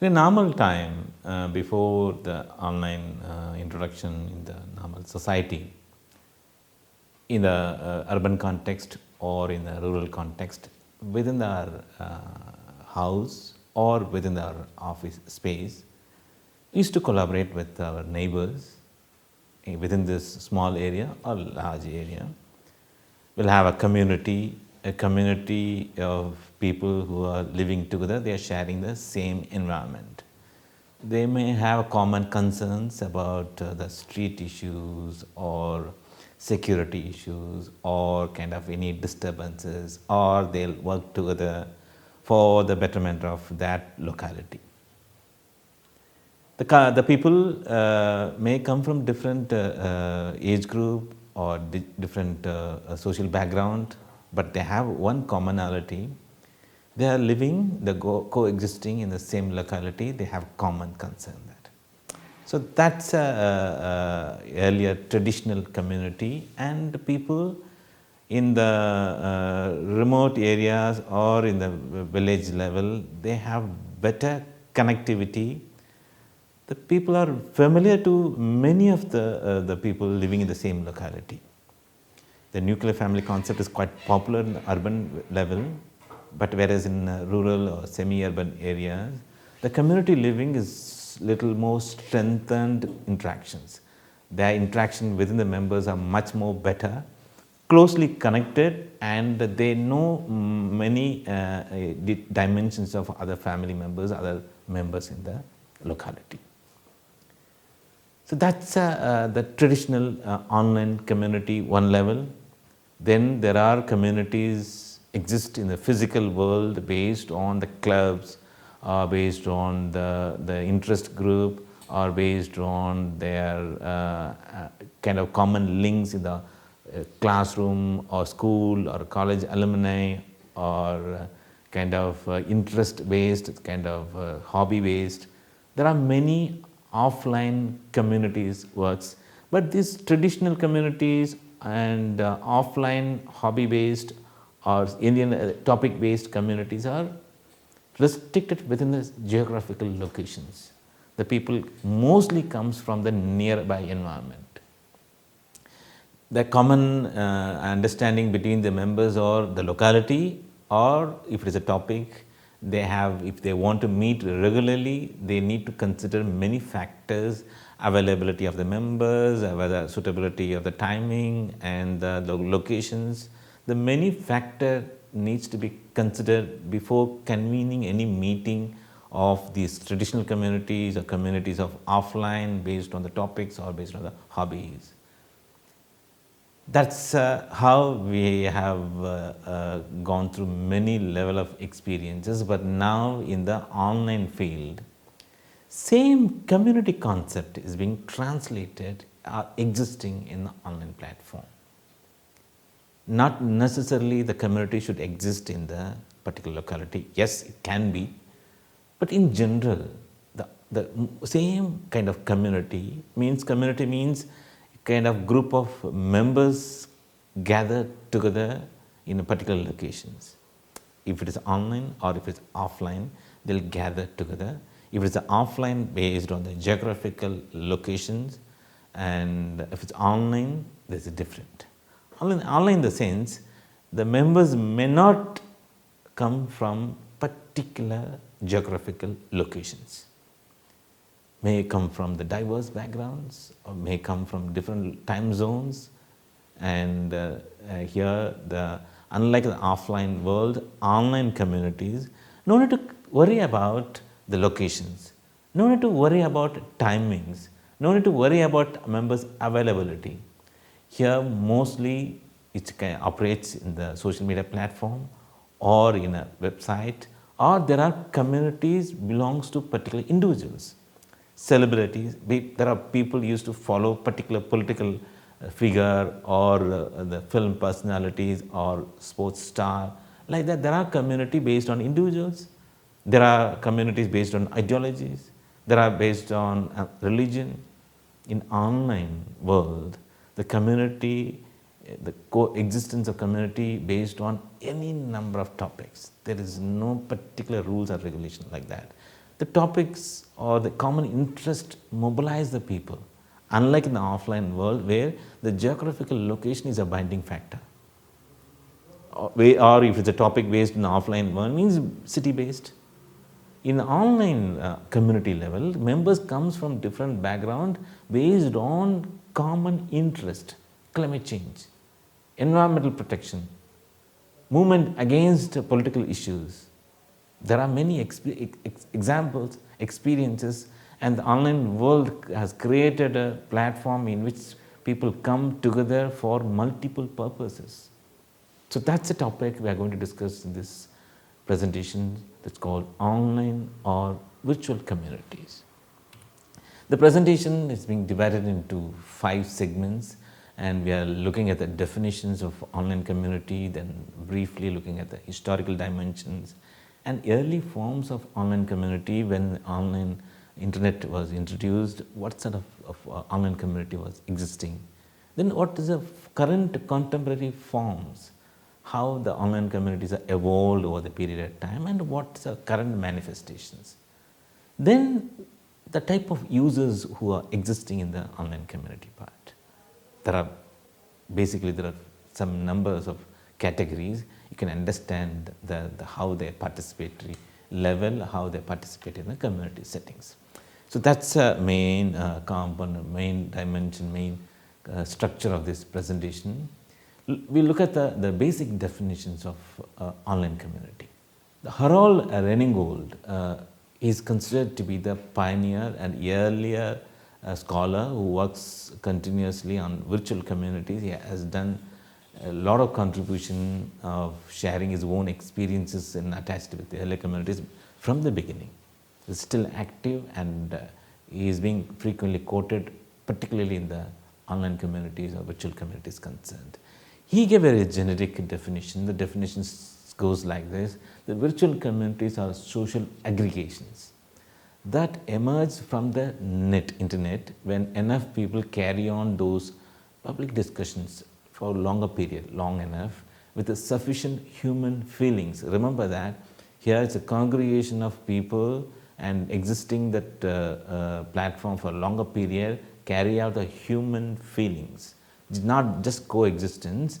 a normal time before the online introduction in the normal society, in the urban context or in the rural context, within our house or within our office space, we used to collaborate with our neighbors within this small area or large area. We'll have a community of people who are living together. They are sharing the same environment. They may have common concerns about the street issues or security issues or kind of any disturbances, or they'll work together for the betterment of that locality. The people may come from different age group or different social background, but they have one commonality. They are living, coexisting in the same locality. They have common concern that. So that's a earlier traditional community, and people in the remote areas or in the village level, they have better connectivity. The people are familiar to many of the people living in the same locality. The nuclear family concept is quite popular in the urban level, but whereas in rural or semi-urban areas, the community living is little more strengthened interactions. Their interaction within the members are much more better, closely connected, and they know many dimensions of other family members, other members in the locality. So that's the traditional online community, one level. Then there are communities exist in the physical world based on the clubs, or based on the interest group, or based on their kind of common links in the classroom or school or college alumni, or kind of interest based, kind of hobby based. There are many offline communities works, but these traditional communities and offline hobby based or Indian topic based communities are restricted within the geographical locations. The people mostly comes from the nearby environment. The common understanding between the members or the locality, or if it is a topic, they have, if they want to meet regularly, they need to consider many factors: availability of the members, whether suitability of the timing and the locations. The many factor needs to be considered before convening any meeting of these traditional communities or communities of offline based on the topics or based on the hobbies. That's how we have gone through many level of experiences, but now in the online field, same community concept is being translated or existing in the online platform. Not necessarily the community should exist in the particular locality. Yes, it can be, but in general, the same kind of community means kind of group of members gathered together in a particular locations. If it is online or if it's offline, they'll gather together. If it's offline, based on the geographical locations, and if it's online, there's a different. Online in the sense, the members may not come from particular geographical locations. May come from the diverse backgrounds, or may come from different time zones. And here, unlike the offline world, online communities, no need to worry about the locations, no need to worry about timings, no need to worry about members' availability. Here, mostly it operates in the social media platform or in a website, or there are communities belongs to particular individuals. Celebrities, there are people used to follow particular political figure or the film personalities or sports star. Like that, there are community based on individuals. There are communities based on ideologies. There are based on religion. In online world, the community, the coexistence of community based on any number of topics. There is no particular rules or regulation like that. The topics or the common interest mobilize the people, unlike in the offline world where the geographical location is a binding factor. Or if it's a topic based in the offline world, means city based. In the online community level, members comes from different background based on common interest, climate change, environmental protection, movement against political issues. There are many examples, experiences, and the online world has created a platform in which people come together for multiple purposes. So that's a topic we are going to discuss in this presentation that's called online or virtual communities. The presentation is being divided into 5 segments, and we are looking at the definitions of online community, then briefly looking at the historical dimensions and early forms of online community. When online internet was introduced, what sort of online community was existing, then what is the current contemporary forms, how the online communities are evolved over the period of time, and what's the current manifestations. Then the type of users who are existing in the online community part. There are some numbers of categories. You can understand how their participatory level, how they participate in the community settings. So that's a main component, main dimension, main structure of this presentation. We look at the basic definitions of online community. The Harold Renningold is considered to be the pioneer and earlier scholar who works continuously on virtual communities. He has done a lot of contribution of sharing his own experiences and attached with the early communities from the beginning. He is still active, and he is being frequently quoted, particularly in the online communities or virtual communities concerned. He gave a generic definition. The definition goes like this: the virtual communities are social aggregations that emerge from the internet when enough people carry on those public discussions for a longer period, long enough, with a sufficient human feelings. Remember that here is a congregation of people and existing that platform for a longer period carry out the human feelings. It's not just coexistence,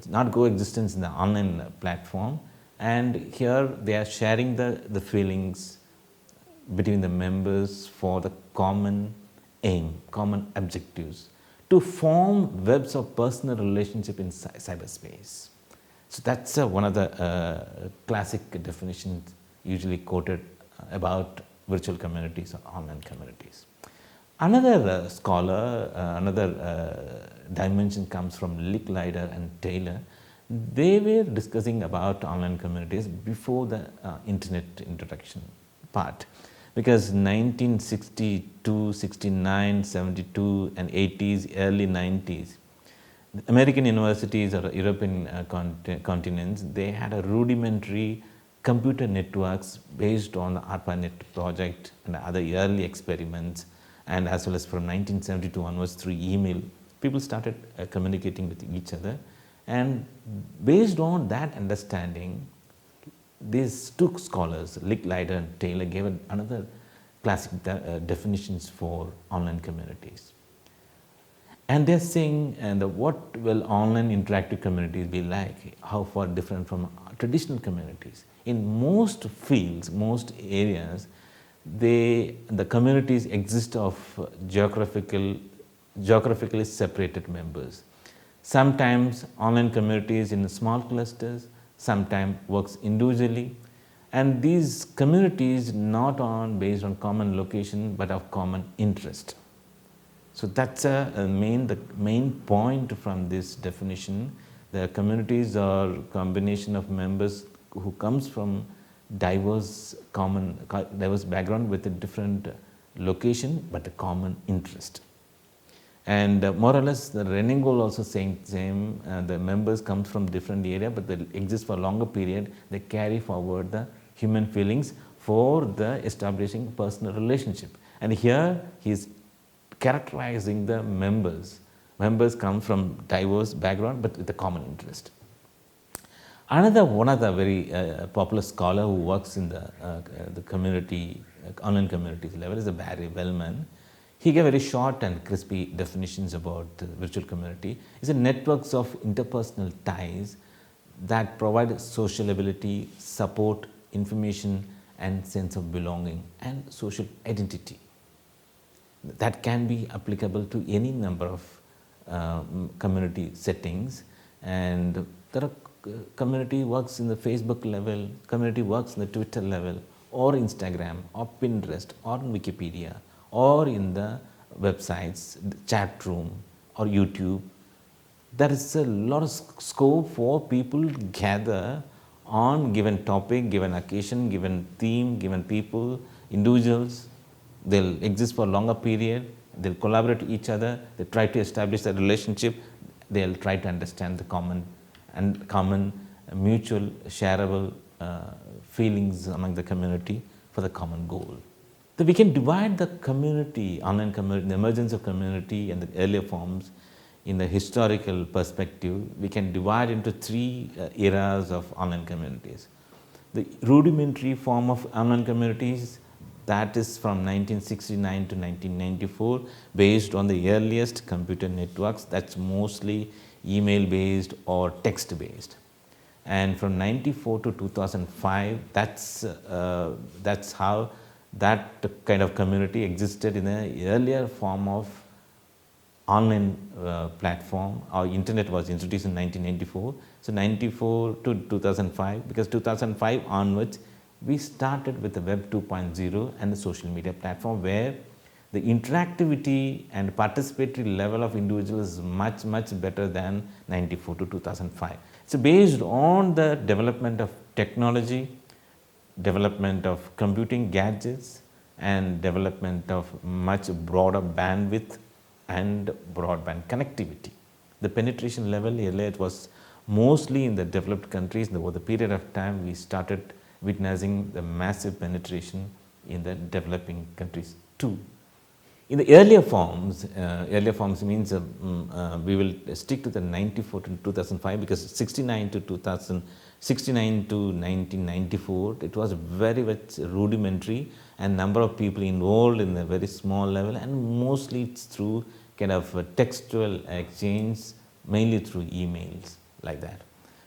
not coexistence in the online platform, and here they are sharing the feelings between the members for the common aim, common objectives, to form webs of personal relationship in cyberspace. So that's one of the classic definitions usually quoted about virtual communities or online communities. Another scholar, another dimension comes from Licklider and Taylor. They were discussing about online communities before the internet introduction part, because 1962, 69, 72 and 80s, early 90s, American universities or European continents, they had a rudimentary computer networks based on the ARPANET project and other early experiments. And as well as from 1972 onwards, through email, people started communicating with each other. And based on that understanding, these 2 scholars, Licklider and Taylor, gave another classic definitions for online communities. And they're saying, what will online interactive communities be like? How far different from traditional communities? In most fields, most areas, the communities exist of geographically separated members. Sometimes online communities in small clusters, sometimes works individually, and these communities not based on common location but of common interest. So that's the main point from this definition. The communities are combination of members who comes from diverse background with a different location but a common interest. And more or less, the Renningold also saying the same. The members come from different area, but they exist for a longer period. They carry forward the human feelings for the establishing personal relationship. And here he is characterizing the members. Members come from diverse background, but with a common interest. Another one of the very popular scholar who works in the community, online communities level is Barry Wellman. He gave very short and crispy definitions about virtual community. It's a networks of interpersonal ties that provide sociability, support, information, and sense of belonging and social identity. That can be applicable to any number of community settings, and there are community works in the Facebook level, community works in the Twitter level, or Instagram, or Pinterest, or Wikipedia, or in the websites, the chat room, or YouTube. There is a lot of scope for people to gather on given topic, given occasion, given theme, given people, individuals. They'll exist for a longer period, they'll collaborate with each other, they try to establish a relationship, they'll try to understand the common mutual shareable feelings among the community for the common goal. So we can divide the community, online community, the emergence of community and the earlier forms in the historical perspective. We can divide into three eras of online communities. The rudimentary form of online communities, that is from 1969 to 1994, based on the earliest computer networks, that's mostly email based or text based. And from 94 to 2005, that's how that kind of community existed in the earlier form of online platform. Our internet was introduced in 1994. So 94 to 2005, because 2005 onwards, we started with the Web 2.0 and the social media platform, where the interactivity and participatory level of individuals is much, much better than 94 to 2005. It's based on the development of technology, development of computing gadgets, and development of much broader bandwidth and broadband connectivity. The penetration level earlier, it was mostly in the developed countries. Over the period of time, we started witnessing the massive penetration in the developing countries too. In the earlier forms means we will stick to the 94 to 2005, because 69 to 1994, it was very much rudimentary, and number of people involved in a very small level, and mostly it's through kind of a textual exchange, mainly through emails like that.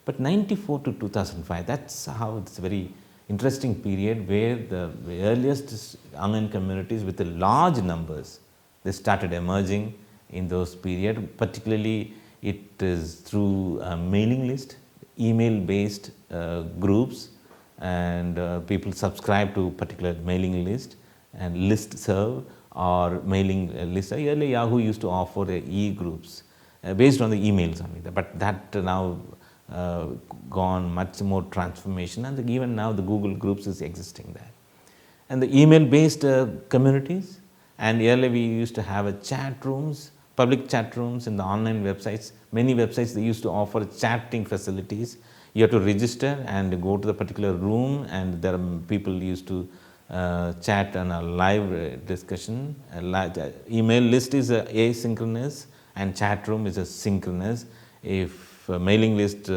But 94 to 2005, that's how it's a very interesting period, where the earliest online communities with the large numbers, they started emerging in those period. Particularly, it is through a mailing list, email based groups, and people subscribe to particular mailing list and list serve or mailing list. Earlier Yahoo used to offer e-groups based on the emails only, but that now gone much more transformation, and even now the Google groups is existing there. And the email based communities, and earlier we used to have a chat rooms, public chat rooms in the online websites. Many websites, they used to offer chatting facilities. You have to register and go to the particular room, and there are people used to chat on a live discussion. Email list is asynchronous and chat room is a synchronous. If mailing list,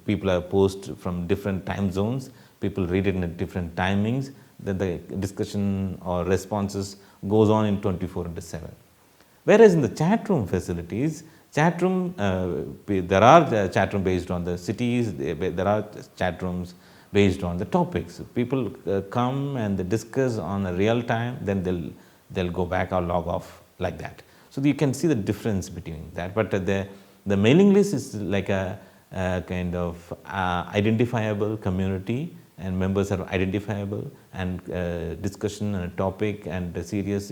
people are post from different time zones, people read it in different timings, then the discussion or responses goes on in 24/7. Whereas in the chat room facilities, chat room, there are chat room based on the cities, there are chat rooms based on the topics. People come and they discuss on a real time, then they'll go back or log off like that. So you can see the difference between that. But the mailing list is like a kind of identifiable community, and members are identifiable, and discussion on a topic and serious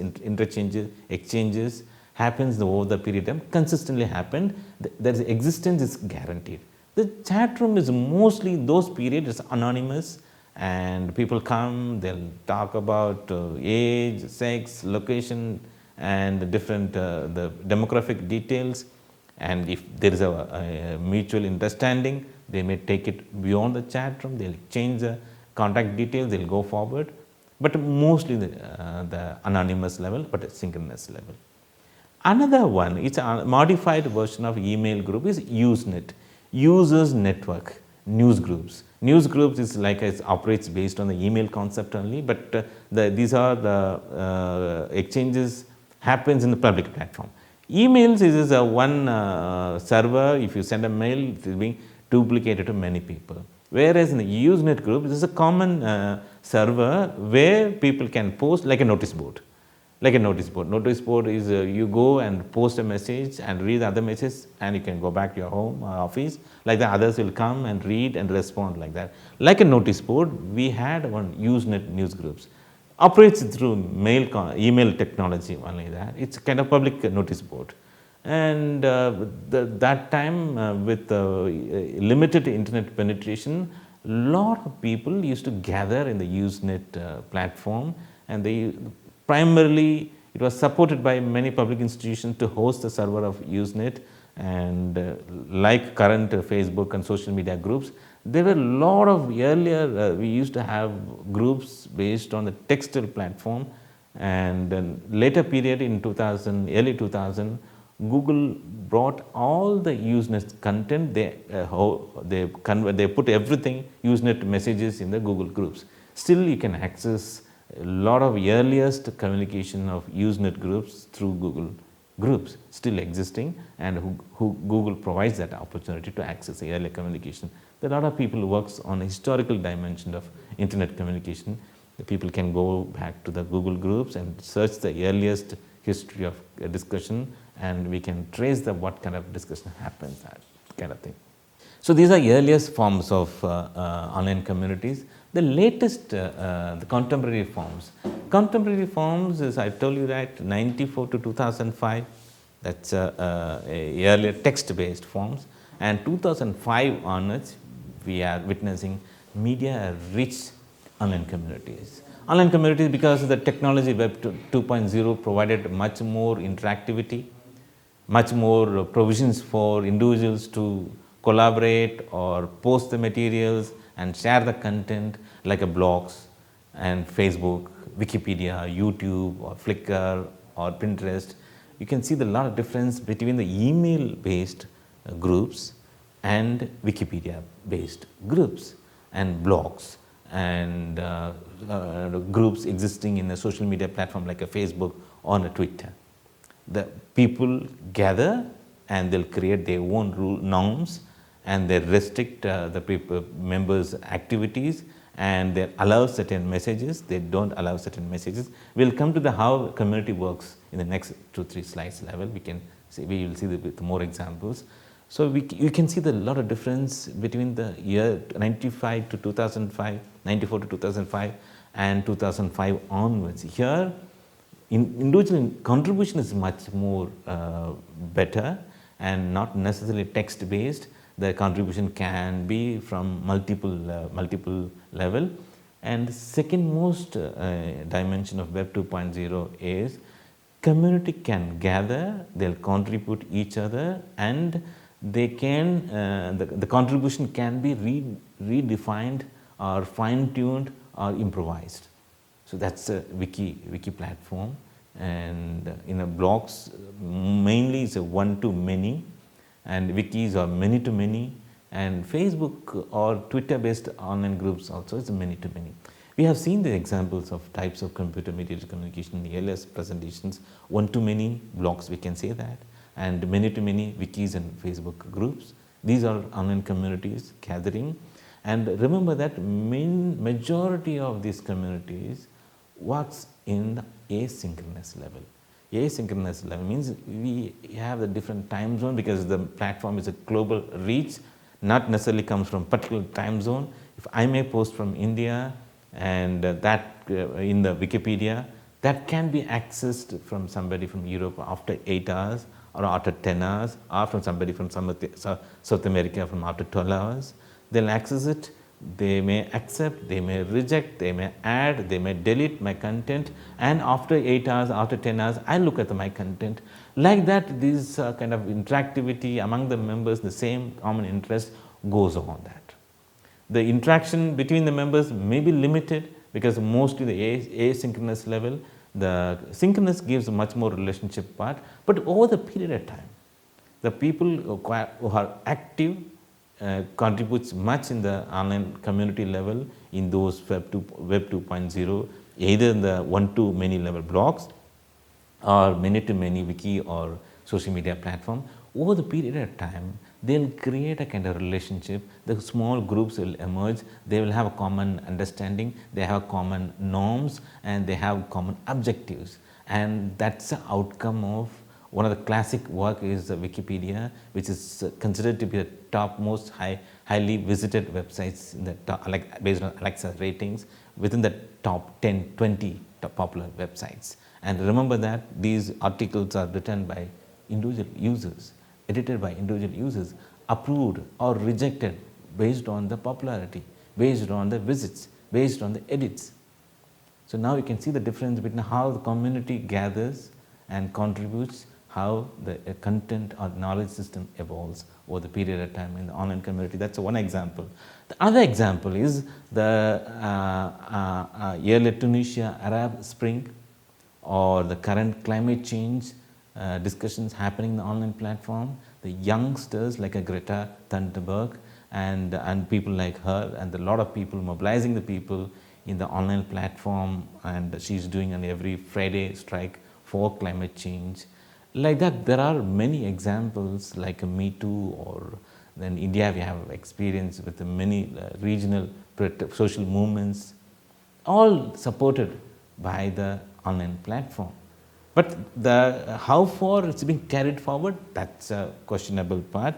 exchanges happens over the period of time, consistently happened. Their existence is guaranteed. The chat room is mostly those periods, it's anonymous, and people come, they'll talk about age, sex, location, and different the demographic details. And if there is a mutual understanding, they may take it beyond the chat room, they'll change the contact details, they'll go forward, but mostly the anonymous level, but a synchronous level. Another one, it's a modified version of email group, is Usenet, users network. news groups. News groups is like it operates based on the email concept only, but these are the exchanges happens in the public platform. Emails is a one server. If you send a mail, it is being duplicated to many people. Whereas in the Usenet group, this is a common server where people can post like a notice board. Like a notice board. Notice board is you go and post a message and read the other message, and you can go back to your home or office. Like the others will come and read and respond like that. Like a notice board, we had one Usenet news groups. Operates through email technology only that. It's kind of public notice board. And that time with limited internet penetration, lot of people used to gather in the Usenet platform, and they primarily it was supported by many public institutions to host the server of Usenet, and like current Facebook and social media groups, there were a lot of earlier we used to have groups based on the textile platform, and then later period in 2000, early 2000, Google brought all the Usenet content. They put everything Usenet messages in the Google groups. Still, you can access a lot of earliest communication of Usenet groups through Google groups still existing, and who Google provides that opportunity to access the earlier communication. There are a lot of people who works on a historical dimension of internet communication. The people can go back to the Google groups and search the earliest history of discussion, and we can trace the what kind of discussion happens, that kind of thing. So these are earliest forms of online communities. The latest, the contemporary forms. Contemporary forms is, I told you that 94 to 2005, that's earlier text-based forms, and 2005 onwards, we are witnessing media-rich online communities. Online communities, because the technology Web 2.0 provided much more interactivity, much more provisions for individuals to collaborate or post the materials and share the content like a blogs and Facebook, Wikipedia, YouTube or Flickr or Pinterest. You can see the lot of difference between the email based groups and Wikipedia based groups and blogs and groups existing in a social media platform like a Facebook or a Twitter. The people gather and they'll create their own rule norms, and they restrict the people, members' activities, and they allow certain messages, they don't allow certain messages. We'll come to the how community works in the next 2-3 slides level. We can see, we will see with more examples. So you can see the lot of difference between the year 95 to 2005, 94 to 2005 and 2005 onwards. Here, individual contribution is much more better and not necessarily text based. The contribution can be from multiple level. And the second most dimension of Web 2.0 is community can gather, they'll contribute each other, and they can the contribution can be redefined or fine tuned or improvised. So that's a wiki platform, and in a blogs mainly it's a one to many, and wikis are many to many, and Facebook or Twitter based online groups also is many to many. We have seen the examples of types of computer mediated communication in the earliest presentations. One to many blogs, we can say that, and many to many wikis and Facebook groups. These are online communities gathering, and remember that majority of these communities works in the asynchronous level. Asynchronous level means we have a different time zone because the platform is a global reach, not necessarily comes from particular time zone. If I may post from India and that in the Wikipedia, that can be accessed from somebody from Europe after 8 hours or after 10 hours, or from somebody from South America from after 12 hours. They'll access it. They may accept, they may reject, they may add, they may delete my content, and after 8 hours, after 10 hours, I look at my content. Like that, this kind of interactivity among the members, the same common interest goes on that. The interaction between the members may be limited because mostly the asynchronous level, the synchronous gives a much more relationship part, but over the period of time, the people who are active contributes much in the online community level in those Web 2.0, either in the one-to-many level blogs or many-to-many wiki or social media platform. Over the period of time, they'll create a kind of relationship. The small groups will emerge. They will have a common understanding. They have common norms and they have common objectives. And that's the outcome of one of the classic work is Wikipedia, which is considered to be the topmost highly visited websites in the top, like based on Alexa ratings, within the top 10, 20 top popular websites. And remember that these articles are written by individual users, edited by individual users, approved or rejected based on the popularity, based on the visits, based on the edits. So now you can see the difference between how the community gathers and contributes, how the content or knowledge system evolves over the period of time in the online community. That's one example. The other example is the early Tunisia Arab Spring or the current climate change discussions happening in the online platform. The youngsters like a Greta Thunberg and people like her and a lot of people mobilizing the people in the online platform, and she's doing an every Friday strike for climate change. Like that, there are many examples like a Me Too, or in India we have experience with many regional social movements, all supported by the online platform. But the how far it's being carried forward, that's a questionable part.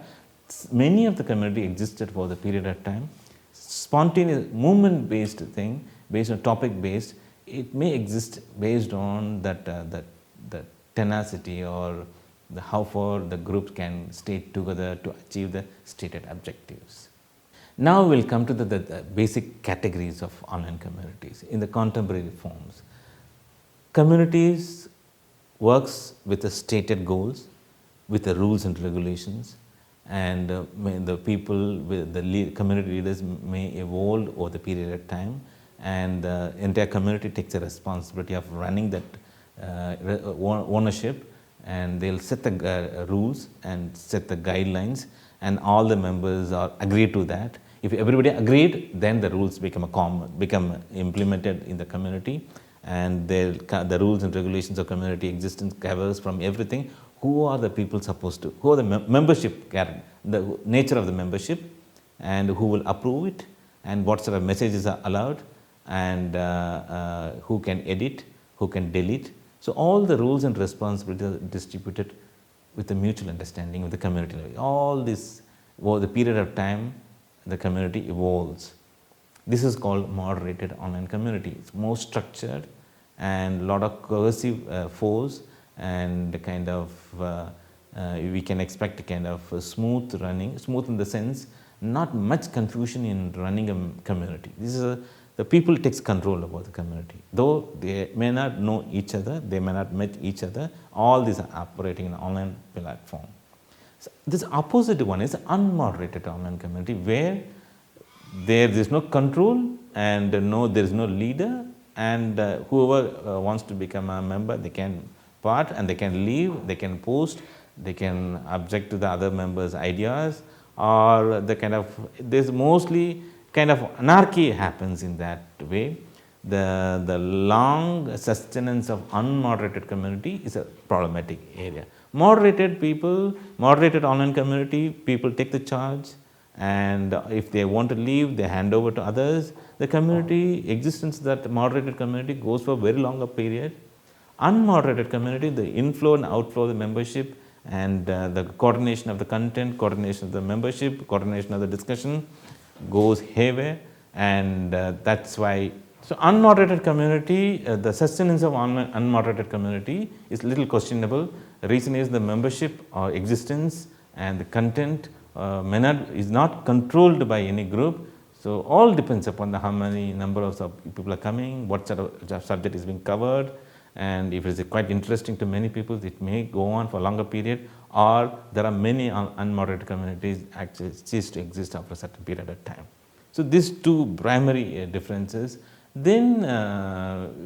Many of the community existed for the period of time. Spontaneous movement based thing, based on topic based, it may exist based on that the tenacity or the how far the groups can stay together to achieve the stated objectives. Now we'll come to the basic categories of online communities in the contemporary forms. Communities works with the stated goals, with the rules and regulations, and the people with the community leaders may evolve over the period of time, and the entire community takes a responsibility of running that ownership, and they'll set the rules and set the guidelines, and all the members are agree to that. If everybody agreed, then the rules become implemented in the community, and the rules and regulations of community existence covers from everything. Who are the people supposed to, who are the membership, the nature of the membership, and who will approve it, and what sort of messages are allowed, and who can edit, who can delete. So all the rules and responsibilities are distributed with a mutual understanding with the community. All this, over the period of time, the community evolves. This is called moderated online community. It's more structured and a lot of cohesive force, and kind of we can expect a kind of smooth running, smooth in the sense not much confusion in running a community. This is the people takes control over the community, though they may not know each other, they may not met each other. All these are operating in an online platform. So this opposite one is unmoderated online community, where there is no control and there is no leader, and whoever wants to become a member, they can part and they can leave, they can post, they can object to the other members' ideas, or the kind of, there's mostly kind of anarchy happens in that way. The long sustenance of unmoderated community is a problematic area. Moderated people, moderated online community, people take the charge, and if they want to leave, they hand over to others. The community existence, that moderated community goes for a very longer period. Unmoderated community, the inflow and outflow of the membership, and the coordination of the content, coordination of the membership, coordination of the discussion goes haywire, and that's why. So unmoderated community, the sustenance of unmoderated community is little questionable. The reason is the membership or existence and the content is not controlled by any group. So all depends upon how many number of people are coming, what sort of subject is being covered, and if it is quite interesting to many people, it may go on for a longer period, or there are many unmoderated communities actually cease to exist after a certain period of time. So these two primary differences. Then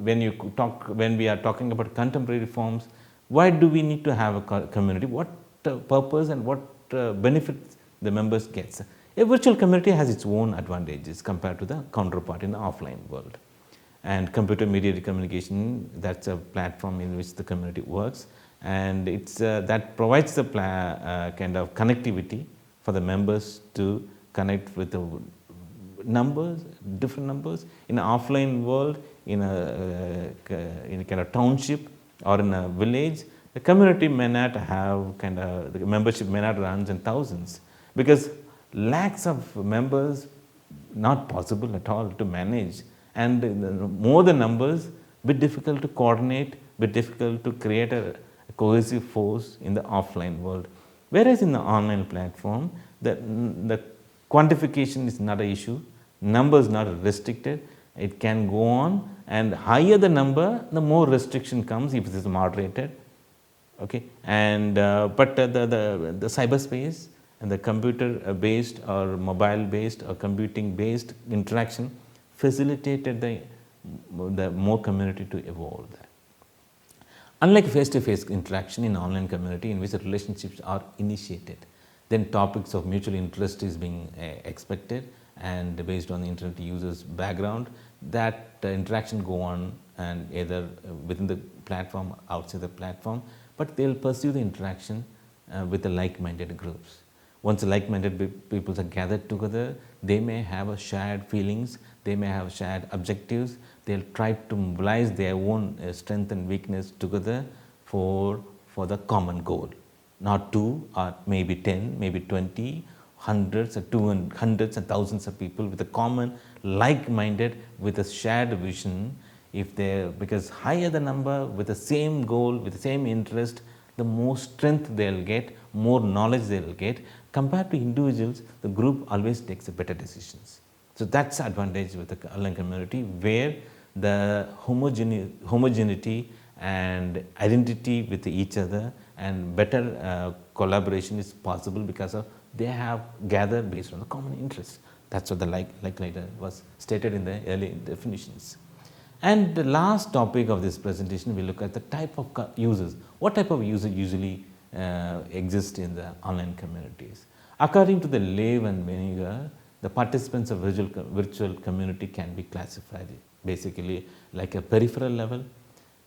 when we are talking about contemporary forms, why do we need to have a community? What purpose and what benefits the members gets? A virtual community has its own advantages compared to the counterpart in the offline world. And computer mediated communication, that's a platform in which the community works, and it's that provides the kind of connectivity for the members to connect with the numbers, different numbers. In an offline world, in a kind of township or in a village, the community may not have the membership may not run in thousands, because lakhs of members not possible at all to manage, and more the numbers, bit difficult to coordinate, bit difficult to create a cohesive force in the offline world. Whereas in the online platform, the quantification is not an issue, numbers not restricted, it can go on, and higher the number, the more restriction comes if it is moderated. Okay, and but the cyberspace and the computer based or mobile based or computing based interaction facilitated the more community to evolve. Unlike face-to-face interaction in online community in which the relationships are initiated, then topics of mutual interest is being expected, and based on the internet users background, that interaction go on, and either within the platform, outside the platform, but they will pursue the interaction with the like-minded groups. Once the like-minded people are gathered together, they may have shared feelings, they may have shared objectives, they will try to mobilize their own strength and weakness together for the common goal. Not 2 or maybe 10, maybe 20, hundreds or 200, hundreds and thousands of people with a common like-minded, with a shared vision. If they, because higher the number with the same goal, with the same interest, the more strength they will get, more knowledge they will get. Compared to individuals, the group always takes the better decisions. So that's the advantage with the online community, where the homogeneity and identity with each other and better collaboration is possible because of they have gathered based on the common interests. That's what the like later was stated in the early definitions. And the last topic of this presentation, we look at the type of users. What type of user usually exist in the online communities? According to the Lev and Weniger, the participants of virtual community can be classified basically like a peripheral level.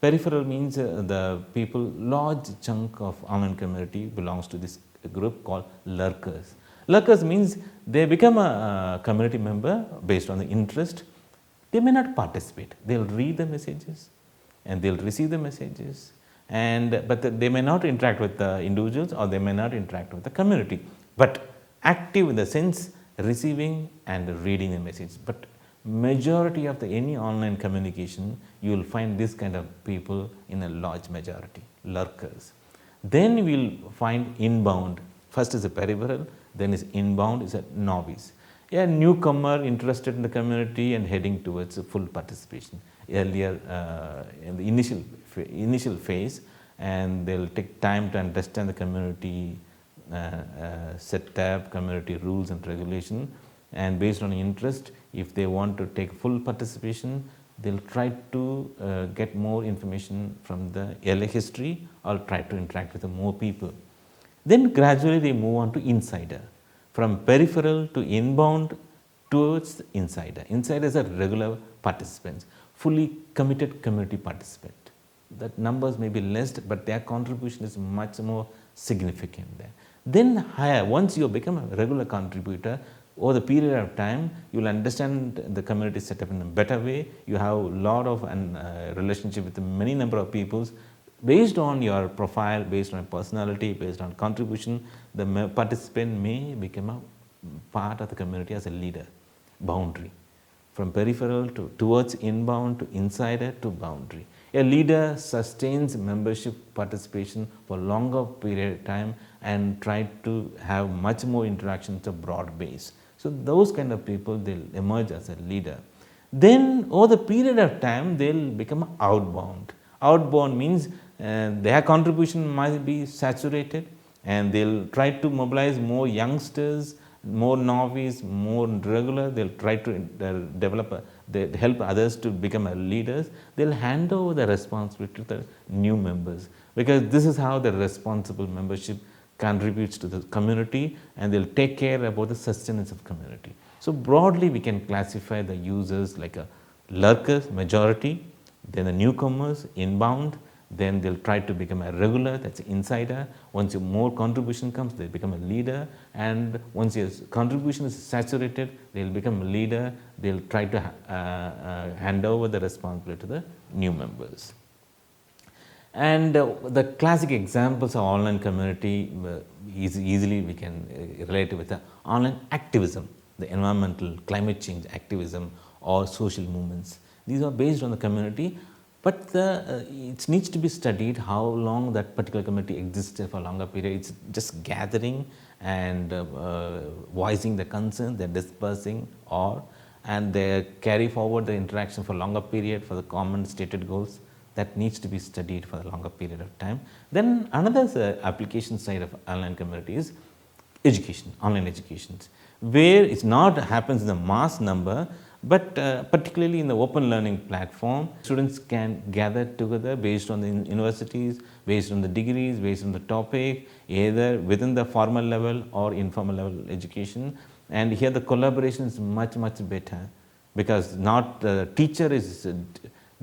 Peripheral means the people, large chunk of online community belongs to this group called lurkers. Lurkers means they become a community member based on the interest. They may not participate, they will read the messages and they will receive the messages, but they may not interact with the individuals, or they may not interact with the community, but active in the sense receiving and reading the message. But majority of any online communication, you will find this kind of people in a large majority, lurkers. Then we will find inbound. First is a peripheral, then is inbound, is a novice. A newcomer interested in the community and heading towards full participation earlier in the initial phase, and they will take time to understand the community setup, community rules and regulation, and based on interest, if they want to take full participation, they will try to get more information from the early history or try to interact with more people. Then gradually they move on to insider. From peripheral to inbound towards insider. Insider is a regular participant, fully committed community participant. That numbers may be less, but their contribution is much more significant there. Then higher, once you become a regular contributor, over the period of time, you will understand the community setup in a better way. You have a lot of relationship with many number of peoples. Based on your profile, based on personality, based on contribution, the participant may become a part of the community as a leader. Boundary. From peripheral towards inbound to insider to boundary. A leader sustains membership participation for longer period of time and try to have much more interactions of broad base. So those kind of people, they will emerge as a leader. Then over the period of time, they will become outbound. Outbound means their contribution must be saturated, and they will try to mobilize more youngsters, more novice, more regular. They will try to develop, they help others to become leaders. They will hand over the responsibility to the new members, because this is how the responsible membership contributes to the community, and they'll take care about the sustenance of community. So broadly we can classify the users like a lurkers, majority, then the newcomers, inbound, then they'll try to become a regular, that's insider. Once more contribution comes, they become a leader, and once your contribution is saturated, they'll become a leader, they'll try to hand over the responsibility to the new members. And the classic examples of online community, easily we can relate with the online activism, the environmental, climate change activism or social movements. These are based on the community, but it needs to be studied how long that particular community existed for a longer period. It's just gathering and voicing the concern, they're dispersing, and they carry forward the interaction for a longer period for the common stated goals. That needs to be studied for a longer period of time. Then another application side of online community is education, online educations, where it's not happens in the mass number, but particularly in the open learning platform, students can gather together based on the universities, based on the degrees, based on the topic, either within the formal level or informal level education. And here the collaboration is much better, because not the teacher is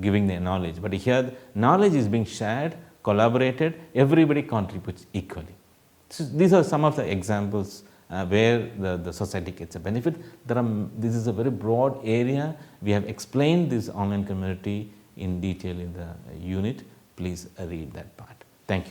giving the knowledge, but here knowledge is being shared, collaborated, everybody contributes equally. So these are some of the examples where the society gets a benefit. This is a very broad area. We have explained this online community in detail in the unit. Please read that part. Thank you.